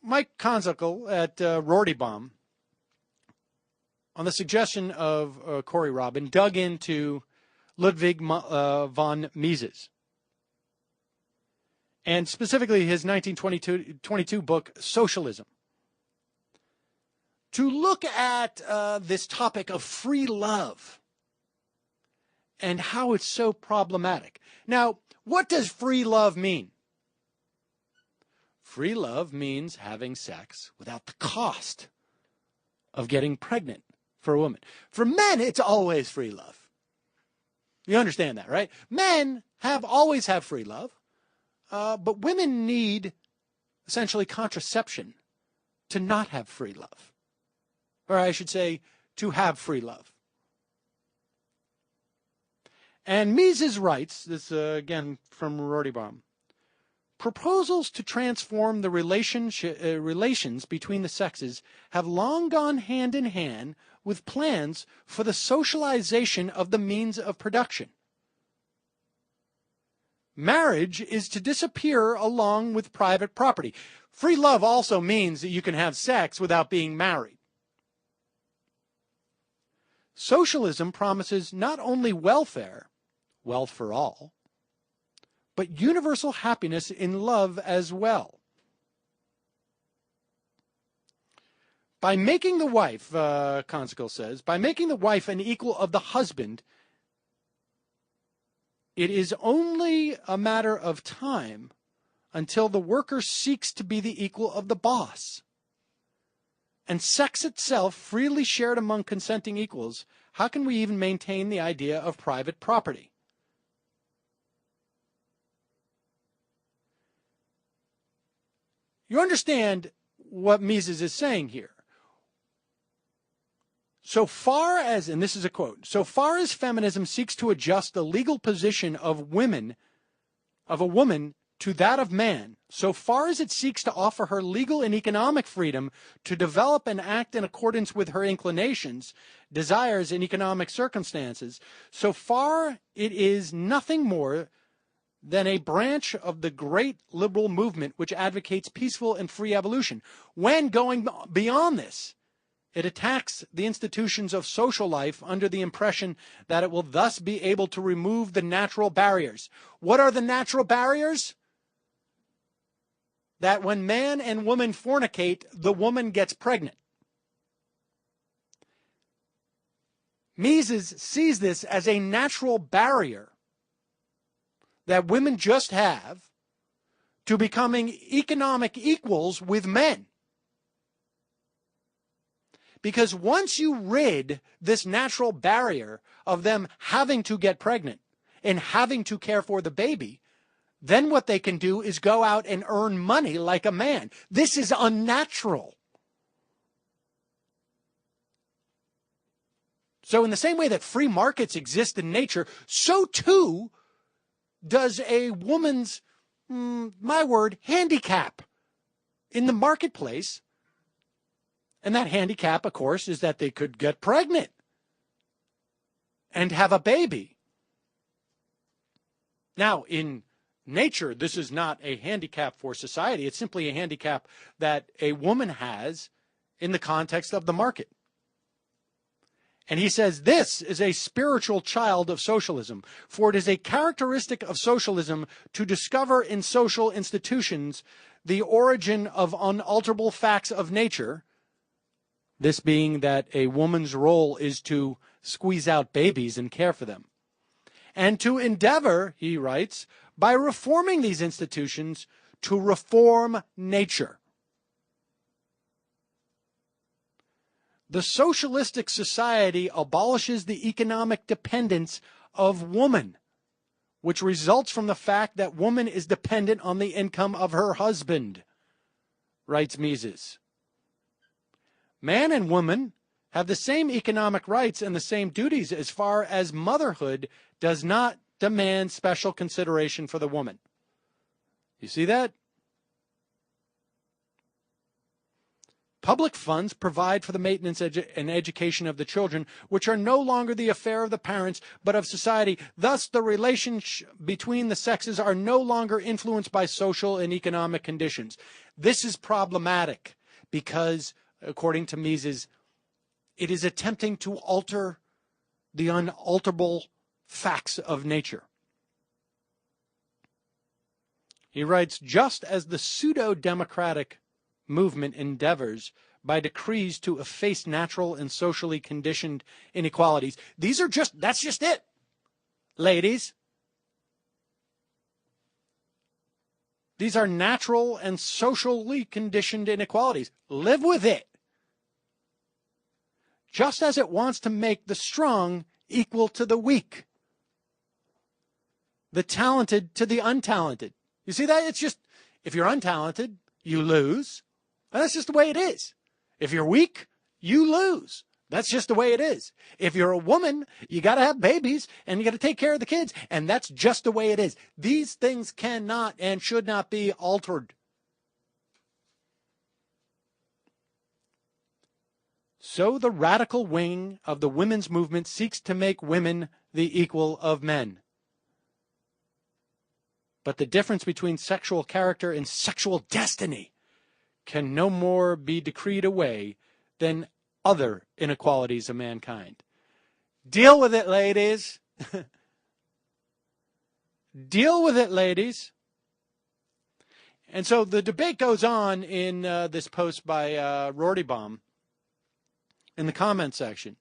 Mike Konzel at Rortybaum, on the suggestion of Corey Robin, dug into Ludwig von Mises, and specifically his 1922 book, Socialism, to look at this topic of free love and how it's so problematic. Now, what does free love mean? Free love means having sex without the cost of getting pregnant for a woman. For men, it's always free love. You understand that, right? Men always have free love, but women need essentially contraception to not have free love. Or I should say, to have free love. And Mises writes, this again from Rortybaum, proposals to transform the relations between the sexes have long gone hand in hand with plans for the socialization of the means of production. Marriage is to disappear along with private property. Free love also means that you can have sex without being married. Socialism promises not only welfare, wealth for all, but universal happiness in love as well. By making the wife, Konzel says, by making the wife an equal of the husband, it is only a matter of time until the worker seeks to be the equal of the boss. And sex itself freely shared among consenting equals, how can we even maintain the idea of private property? You understand what Mises is saying here. So far as, and this is a quote, so far as feminism seeks to adjust the legal position of a woman to that of man, so far as it seeks to offer her legal and economic freedom to develop and act in accordance with her inclinations, desires, and economic circumstances, so far it is nothing more than a branch of the great liberal movement which advocates peaceful and free evolution. When going beyond this, it attacks the institutions of social life under the impression that it will thus be able to remove the natural barriers. What are the natural barriers? That when man and woman fornicate, the woman gets pregnant. Mises sees this as a natural barrier that women just have to becoming economic equals with men. Because once you rid this natural barrier of them having to get pregnant and having to care for the baby, then what they can do is go out and earn money like a man. This is unnatural. So in the same way that free markets exist in nature, so too does a woman's, handicap in the marketplace. And that handicap, of course, is that they could get pregnant and have a baby. Now, in nature, this is not a handicap for society. It's simply a handicap that a woman has in the context of the market. And he says this is a spiritual child of socialism, for it is a characteristic of socialism to discover in social institutions the origin of unalterable facts of nature, this being that a woman's role is to squeeze out babies and care for them, and to endeavor, he writes, by reforming these institutions, to reform nature. The socialistic society abolishes the economic dependence of woman, which results from the fact that woman is dependent on the income of her husband, writes Mises. Man and woman have the same economic rights and the same duties as far as motherhood does not demand special consideration for the woman. You see that? Public funds provide for the maintenance and education of the children, which are no longer the affair of the parents, but of society. Thus, the relations between the sexes are no longer influenced by social and economic conditions. This is problematic because, according to Mises, it is attempting to alter the unalterable facts of nature. He writes, just as the pseudo-democratic movement endeavors by decrees to efface natural and socially conditioned inequalities. That's just it, ladies. These are natural and socially conditioned inequalities. Live with it. Just as it wants to make the strong equal to the weak, the talented to the untalented. You see that? It's just, if you're untalented, you lose. And that's just the way it is. If you're weak, you lose. That's just the way it is. If you're a woman, you got to have babies and you got to take care of the kids. And that's just the way it is. These things cannot and should not be altered. So the radical wing of the women's movement seeks to make women the equal of men. But the difference between sexual character and sexual destiny can no more be decreed away than other inequalities of mankind. Deal with it, ladies. Deal with it, ladies. And so the debate goes on in this post by Rortybaum in the comment section.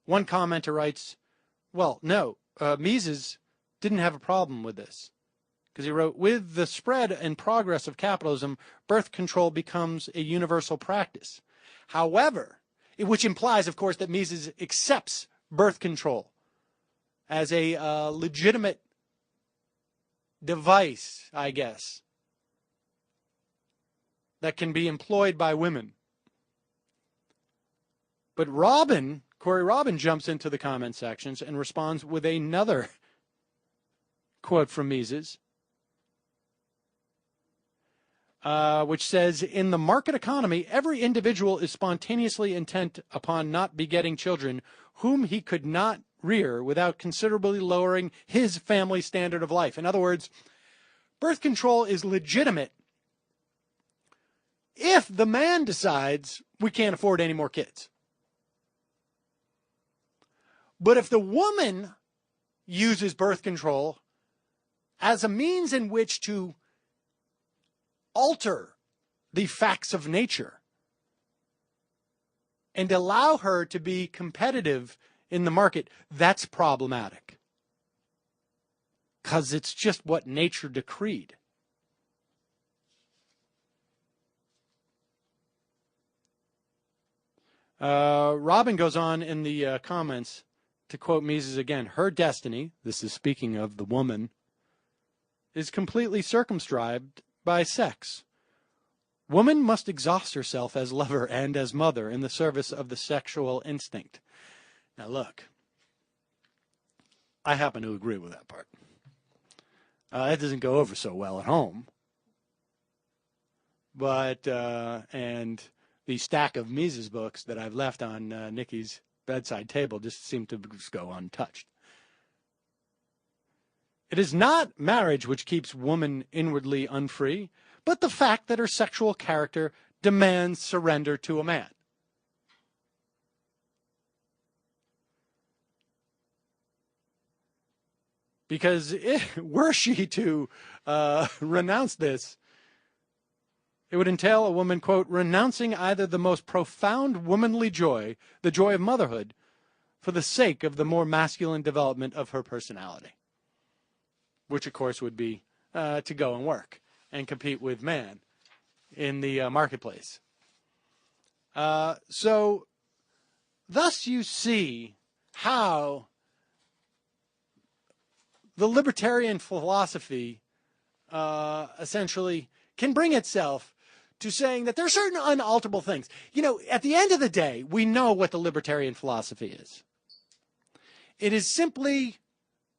One commenter writes, well, no, Mises didn't have a problem with this. Because he wrote, with the spread and progress of capitalism, birth control becomes a universal practice. However, which implies, of course, that Mises accepts birth control as a legitimate device, I guess, that can be employed by women. But Corey Robin jumps into the comment sections and responds with another quote from Mises, which says, in the market economy, every individual is spontaneously intent upon not begetting children whom he could not rear without considerably lowering his family standard of life. In other words, birth control is legitimate if the man decides we can't afford any more kids. But if the woman uses birth control as a means in which to alter the facts of nature and allow her to be competitive in the market, that's problematic. Because it's just what nature decreed. Robin goes on in the comments to quote Mises again. Her destiny, this is speaking of the woman, is completely circumscribed by sex. Woman must exhaust herself as lover and as mother in the service of the sexual instinct. Now look, I happen to agree with that part. It doesn't go over so well at home. But, and the stack of Mises books that I've left on Nikki's bedside table just seem to just go untouched. It is not marriage which keeps woman inwardly unfree, but the fact that her sexual character demands surrender to a man. Because were she to renounce this, it would entail a woman, quote, renouncing either the most profound womanly joy, the joy of motherhood, for the sake of the more masculine development of her personality. Which, of course, would be to go and work and compete with man in the marketplace. So, thus you see how the libertarian philosophy essentially can bring itself to saying that there are certain unalterable things. You know, at the end of the day, we know what the libertarian philosophy is. It is simply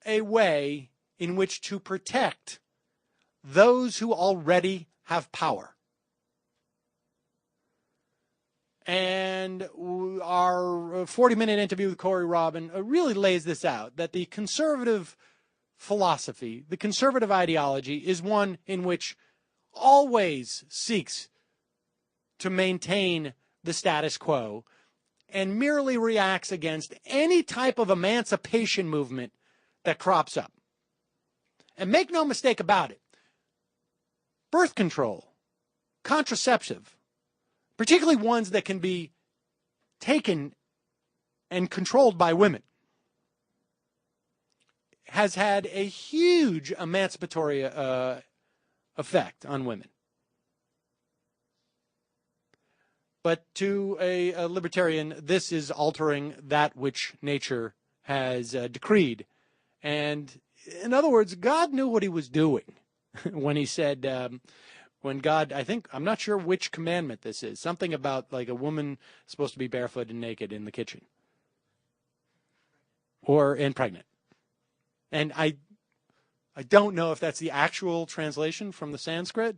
a way in which to protect those who already have power. And our 40-minute interview with Corey Robin really lays this out, that the conservative philosophy, the conservative ideology, is one in which always seeks to maintain the status quo and merely reacts against any type of emancipation movement that crops up. And make no mistake about it, birth control, contraceptive, particularly ones that can be taken and controlled by women, has had a huge emancipatory effect on women. But to a libertarian, this is altering that which nature has decreed. And in other words, God knew what he was doing when he said, when God, I'm not sure which commandment this is, something about like a woman supposed to be barefoot and naked in the kitchen. And pregnant. And I don't know if that's the actual translation from the Sanskrit.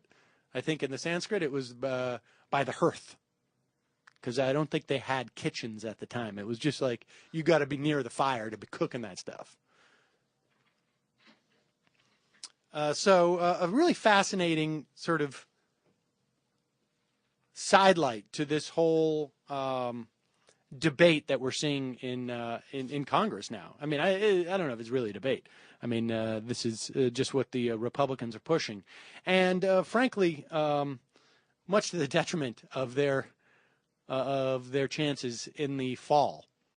I think in the Sanskrit it was by the hearth. Because I don't think they had kitchens at the time. It was just like, you got to be near the fire to be cooking that stuff. So a really fascinating sort of sidelight to this whole debate that we're seeing in Congress now. I mean, I don't know if it's really a debate. I mean, this is just what the Republicans are pushing. And frankly, much to the detriment of their chances in the fall.